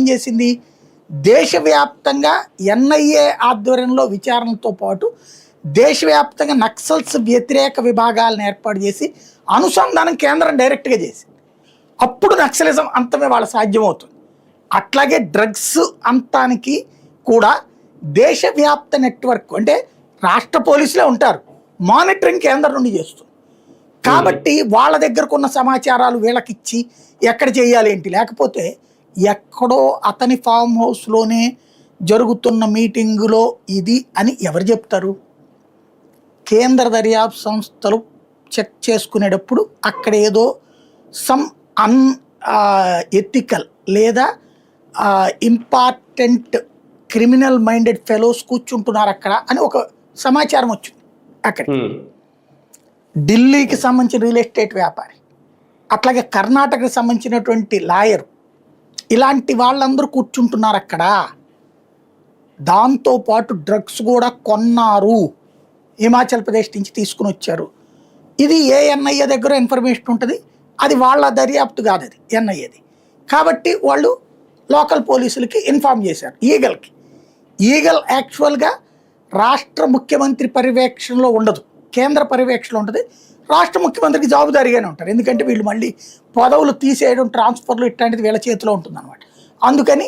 చేసింది? దేశవ్యాప్తంగా ఎన్ఐఏ ఆధ్వర్యంలో విచారణతో పాటు దేశవ్యాప్తంగా నక్సల్స్ వ్యతిరేక విభాగాలను ఏర్పాటు చేసి అనుసంధానం కేంద్రం డైరెక్ట్గా చేసి అప్పుడు నక్సలిజం అంతమే వాళ్ళ సాధ్యమవుతుంది. అట్లాగే డ్రగ్స్ అంతానికి కూడా దేశవ్యాప్త నెట్వర్క్ అంటే రాష్ట్ర పోలీసులే ఉంటారు, మానిటరింగ్ కేంద్రం నుండి చేస్తుంది. కాబట్టి వాళ్ళ దగ్గరకు ఉన్న సమాచారాలు వీళ్ళకిచ్చి ఎక్కడ చేయాలి ఏంటి, లేకపోతే ఎక్కడో అతని ఫామ్ హౌస్లోనే జరుగుతున్న మీటింగులో ఇది అని ఎవరు చెప్తారు? కేంద్ర దర్యాప్తు సంస్థలు చెక్ చేసుకునేటప్పుడు అక్కడ ఏదో సమ్ ఎథికల్ లేదా ఇంపార్టెంట్ క్రిమినల్ మైండెడ్ ఫెలోస్ కూర్చుంటున్నారు అక్కడ అని ఒక సమాచారం వచ్చింది. అక్కడ ఢిల్లీకి సంబంధించిన రియల్ ఎస్టేట్ వ్యాపారి, అట్లాగే కర్ణాటకకు సంబంధించినటువంటి లాయర్, ఇలాంటి వాళ్ళందరూ కూర్చుంటున్నారు అక్కడ. దాంతోపాటు డ్రగ్స్ కూడా కొన్నారు, హిమాచల్ ప్రదేశ్ నుంచి తీసుకుని వచ్చారు. ఇది ఏ ఎన్ఐఏ దగ్గర ఇన్ఫర్మేషన్ ఉంటుంది, అది వాళ్ళ దర్యాప్తు కాదు, అది ఎన్ఐఏది. కాబట్టి వాళ్ళు లోకల్ పోలీసులకి ఇన్ఫార్మ్ చేశారు, ఈగల్కి. ఈగల్ యాక్చువల్గా రాష్ట్ర ముఖ్యమంత్రి పర్యవేక్షణలో ఉండదు, కేంద్ర పర్యవేక్షణలో ఉంటుంది. రాష్ట్ర ముఖ్యమంత్రికి జవాబుదారీగానే ఉంటారు, ఎందుకంటే వీళ్ళు మళ్ళీ పదవులు తీసేయడం, ట్రాన్స్ఫర్లు ఇట్లాంటిది వీళ్ళ చేతిలో ఉంటుంది అనమాట. అందుకని